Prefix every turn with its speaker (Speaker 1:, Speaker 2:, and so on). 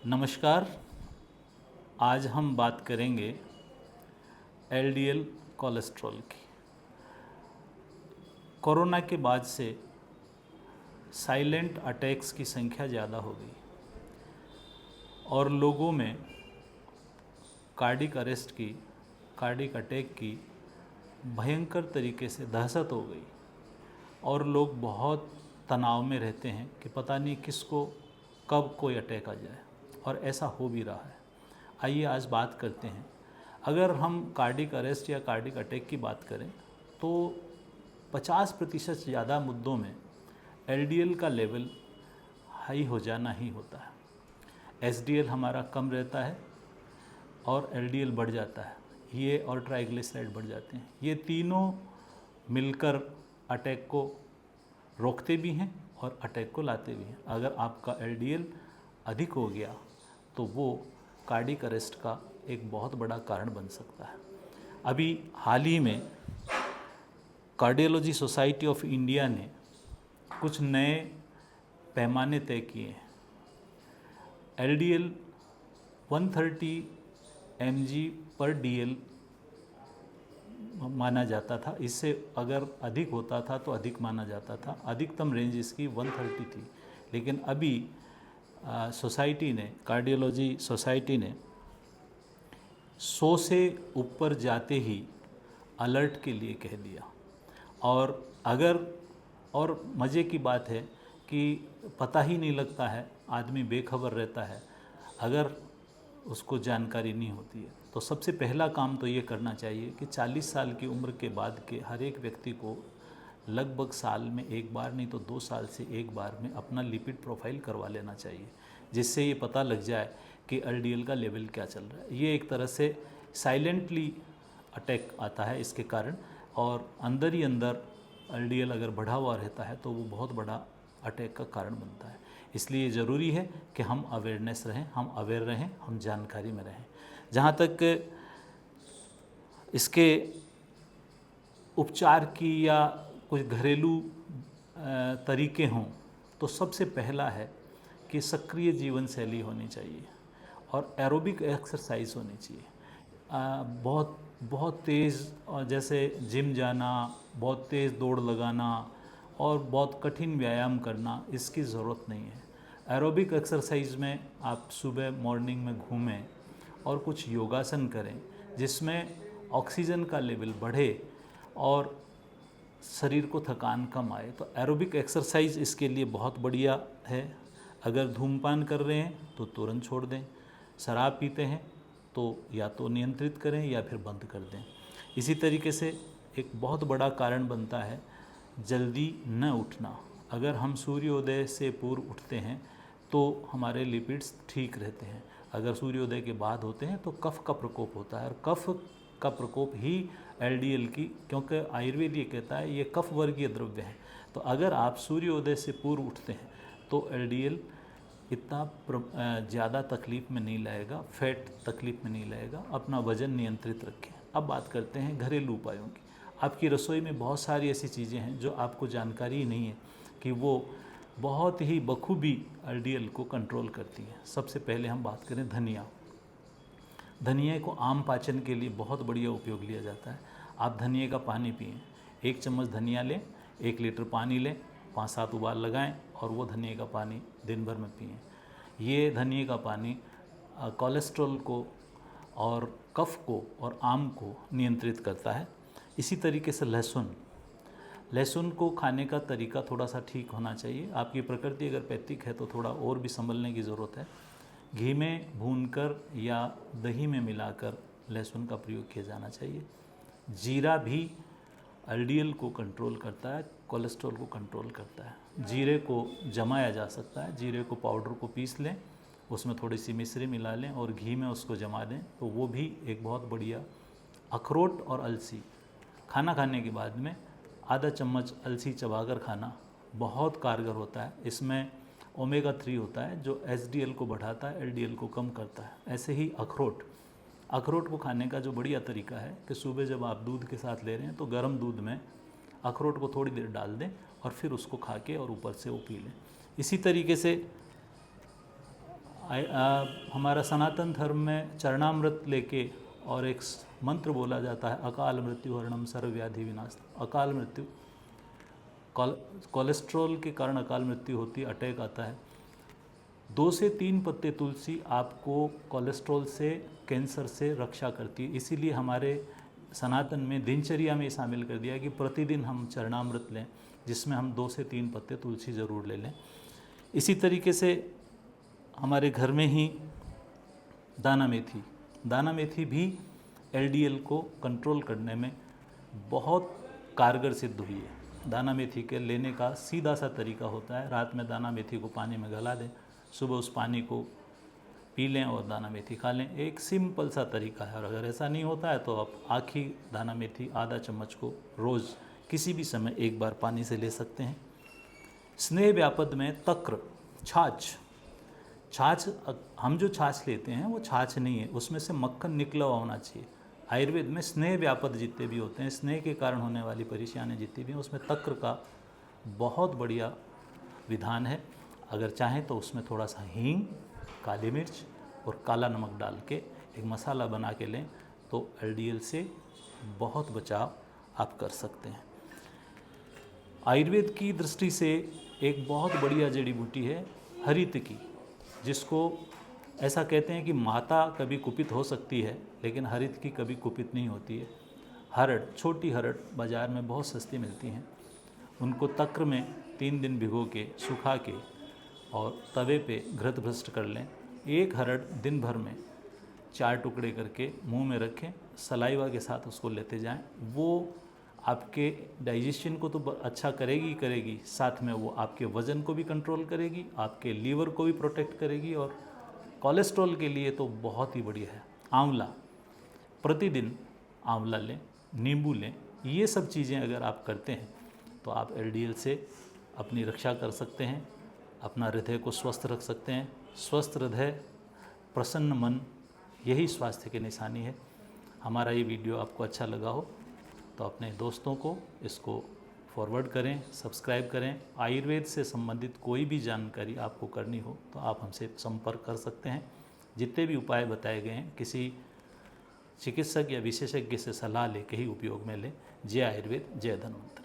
Speaker 1: नमस्कार। आज हम बात करेंगे एलडीएल कोलेस्ट्रॉल की। कोरोना के बाद से साइलेंट अटैक्स की संख्या ज़्यादा हो गई और लोगों में कार्डिक अरेस्ट की, कार्डिक अटैक की भयंकर तरीके से दहशत हो गई और लोग बहुत तनाव में रहते हैं कि पता नहीं किसको कब कोई अटैक आ जाए, और ऐसा हो भी रहा है। आइए आज बात करते हैं। अगर हम कार्डिक अरेस्ट या कार्डिक अटैक की बात करें तो 50% से ज़्यादा मुद्दों में एलडीएल का लेवल हाई हो जाना ही होता है। एसडीएल हमारा कम रहता है और एलडीएल बढ़ जाता है, ये और ट्राइग्लिसराइड बढ़ जाते हैं। ये तीनों मिलकर अटैक को रोकते भी हैं और अटैक को लाते भी हैं। अगर आपका एलडीएल अधिक हो गया तो वो कार्डिक अरेस्ट का एक बहुत बड़ा कारण बन सकता है। अभी हाल ही में कार्डियोलॉजी सोसाइटी ऑफ इंडिया ने कुछ नए पैमाने तय किए हैं। एलडीएल 130 mg/dl माना जाता था। इससे अगर अधिक होता था तो अधिक माना जाता था। अधिकतम रेंज इसकी 130 थी, लेकिन अभी सोसाइटी ने, कार्डियोलॉजी सोसाइटी ने 100 से ऊपर जाते ही अलर्ट के लिए कह दिया। और मज़े की बात है कि पता ही नहीं लगता है, आदमी बेखबर रहता है अगर उसको जानकारी नहीं होती है। तो सबसे पहला काम तो ये करना चाहिए कि 40 साल की उम्र के बाद के हर एक व्यक्ति को लगभग साल में एक बार, नहीं तो 2 साल से एक बार में अपना लिपिड प्रोफाइल करवा लेना चाहिए, जिससे ये पता लग जाए कि एलडीएल का लेवल क्या चल रहा है। ये एक तरह से साइलेंटली अटैक आता है इसके कारण, और अंदर ही अंदर एलडीएल अगर बढ़ा हुआ रहता है तो वो बहुत बड़ा अटैक का कारण बनता है। इसलिए ज़रूरी है कि हम अवेयरनेस रहें, हम अवेयर रहें, हम जानकारी में रहें। जहाँ तक इसके उपचार की या कुछ घरेलू तरीके हों तो सबसे पहला है कि सक्रिय जीवन शैली होनी चाहिए और एरोबिक एक्सरसाइज होनी चाहिए। बहुत तेज़, और जैसे जिम जाना, बहुत तेज़ दौड़ लगाना और बहुत कठिन व्यायाम करना, इसकी ज़रूरत नहीं है। एरोबिक एक्सरसाइज में आप सुबह मॉर्निंग में घूमें और कुछ योगासन करें जिसमें ऑक्सीजन का लेवल बढ़े और शरीर को थकान कम आए। तो एरोबिक एक्सरसाइज इसके लिए बहुत बढ़िया है। अगर धूम्रपान कर रहे हैं तो तुरंत छोड़ दें, शराब पीते हैं तो या तो नियंत्रित करें या फिर बंद कर दें। इसी तरीके से एक बहुत बड़ा कारण बनता है जल्दी न उठना। अगर हम सूर्योदय से पूर्व उठते हैं तो हमारे लिपिड्स ठीक रहते हैं। अगर सूर्योदय के बाद होते हैं तो कफ का प्रकोप होता है, और कफ का प्रकोप ही एलडीएल की, क्योंकि आयुर्वेद ये कहता है ये कफ वर्गीय द्रव्य है। तो अगर आप सूर्योदय से पूर्व उठते हैं तो एलडीएल इतना ज़्यादा तकलीफ़ में नहीं लाएगा, फैट तकलीफ़ में नहीं लाएगा। अपना वज़न नियंत्रित रखें। अब बात करते हैं घरेलू उपायों की। आपकी रसोई में बहुत सारी ऐसी चीज़ें हैं जो आपको जानकारी ही नहीं है कि वो बहुत ही बखूबी एलडीएल को कंट्रोल करती हैं। सबसे पहले हम बात करें धनिया। धनिया को आम पाचन के लिए बहुत बढ़िया उपयोग लिया जाता है। आप धनिया का पानी पिएं। 1 चम्मच धनिया लें, 1 लीटर पानी लें, 5-7 उबाल लगाएं और वो धनिया का पानी दिन भर में पिएं। ये धनिया का पानी कोलेस्ट्रॉल को और कफ को और आम को नियंत्रित करता है। इसी तरीके से लहसुन को खाने का तरीका थोड़ा सा ठीक होना चाहिए। आपकी प्रकृति अगर पैथिक है तो थोड़ा और भी संभलने की ज़रूरत है। घी में भूनकर या दही में मिलाकर लहसुन का प्रयोग किया जाना चाहिए। जीरा भी एलडीएल को कंट्रोल करता है, कोलेस्ट्रॉल को कंट्रोल करता है। जीरे को जमाया जा सकता है। जीरे को पाउडर को पीस लें, उसमें थोड़ी सी मिश्री मिला लें और घी में उसको जमा दें तो वो भी एक बहुत बढ़िया। अखरोट और अलसी, खाना खाने के बाद में आधा चम्मच अलसी चबाकर खाना बहुत कारगर होता है। इसमें ओमेगा 3 होता है जो एसडीएल को बढ़ाता है, एलडीएल को कम करता है। ऐसे ही अखरोट को खाने का जो बढ़िया तरीका है कि सुबह जब आप दूध के साथ ले रहे हैं तो गर्म दूध में अखरोट को थोड़ी देर डाल दें और फिर उसको खा के और ऊपर से वो पी लें। इसी तरीके से हमारा सनातन धर्म में चरणामृत लेके और एक मंत्र बोला जाता है, अकाल मृत्यु हरणम सर्वव्याधि विनाश। अकाल मृत्यु, कोलेस्ट्रॉल के कारण अकाल मृत्यु होती है, अटैक आता है। 2 से 3 पत्ते तुलसी आपको कोलेस्ट्रॉल से, कैंसर से रक्षा करती है। इसीलिए हमारे सनातन में दिनचर्या में शामिल कर दिया कि प्रतिदिन हम चरणामृत लें, जिसमें हम 2 से 3 पत्ते तुलसी ज़रूर ले लें। इसी तरीके से हमारे घर में ही दाना मेथी भी LDL को कंट्रोल करने में बहुत कारगर सिद्ध हुई है। दाना मेथी के लेने का सीधा सा तरीका होता है, रात में दाना मेथी को पानी में गला दें, सुबह उस पानी को पी लें और दाना मेथी खा लें। एक सिंपल सा तरीका है। और अगर ऐसा नहीं होता है तो आप आखी दाना मेथी आधा चम्मच को रोज़ किसी भी समय एक बार पानी से ले सकते हैं। स्नेह व्यापद में तक्र, छाछ, हम जो छाछ लेते हैं वो छाछ नहीं है, उसमें से मक्खन निकला हुआ होना चाहिए। आयुर्वेद में स्नेह व्यापद जितने भी होते हैं, स्नेह के कारण होने वाली परेशानियाँ जितनी भी हैं, उसमें तक्र का बहुत बढ़िया विधान है। अगर चाहें तो उसमें थोड़ा सा हींग, काली मिर्च और काला नमक डाल के एक मसाला बना के लें तो LDL से बहुत बचाव आप कर सकते हैं। आयुर्वेद की दृष्टि से एक बहुत बढ़िया जड़ी बूटी है हरित की, जिसको ऐसा कहते हैं कि माता कभी कुपित हो सकती है लेकिन हरित की कभी कुपित नहीं होती है। हरड़, छोटी हरड़ बाज़ार में बहुत सस्ती मिलती हैं, उनको तक्र में 3 दिन भिगो के सुखा के और तवे पे घृत भ्रष्ट कर लें। एक हरड़ दिन भर में 4 टुकड़े करके मुंह में रखें, सलाइवा के साथ उसको लेते जाएं। वो आपके डाइजेशन को तो अच्छा करेगी ही करेगी, साथ में वो आपके वज़न को भी कंट्रोल करेगी, आपके लीवर को भी प्रोटेक्ट करेगी और कोलेस्ट्रॉल के लिए तो बहुत ही बढ़िया है। आंवला, प्रतिदिन आंवला लें, नींबू लें, ये सब चीज़ें अगर आप करते हैं तो आप LDL से अपनी रक्षा कर सकते हैं, अपना हृदय को स्वस्थ रख सकते हैं। स्वस्थ हृदय, प्रसन्न मन, यही स्वास्थ्य की निशानी है। हमारा ये वीडियो आपको अच्छा लगा हो तो अपने दोस्तों को इसको फॉरवर्ड करें, सब्सक्राइब करें। आयुर्वेद से संबंधित कोई भी जानकारी आपको करनी हो तो आप हमसे संपर्क कर सकते हैं। जितने भी उपाय बताए गए हैं किसी चिकित्सक या विशेषज्ञ से सलाह लेके ही उपयोग में लें। जय आयुर्वेद, जय धन्वंतरि।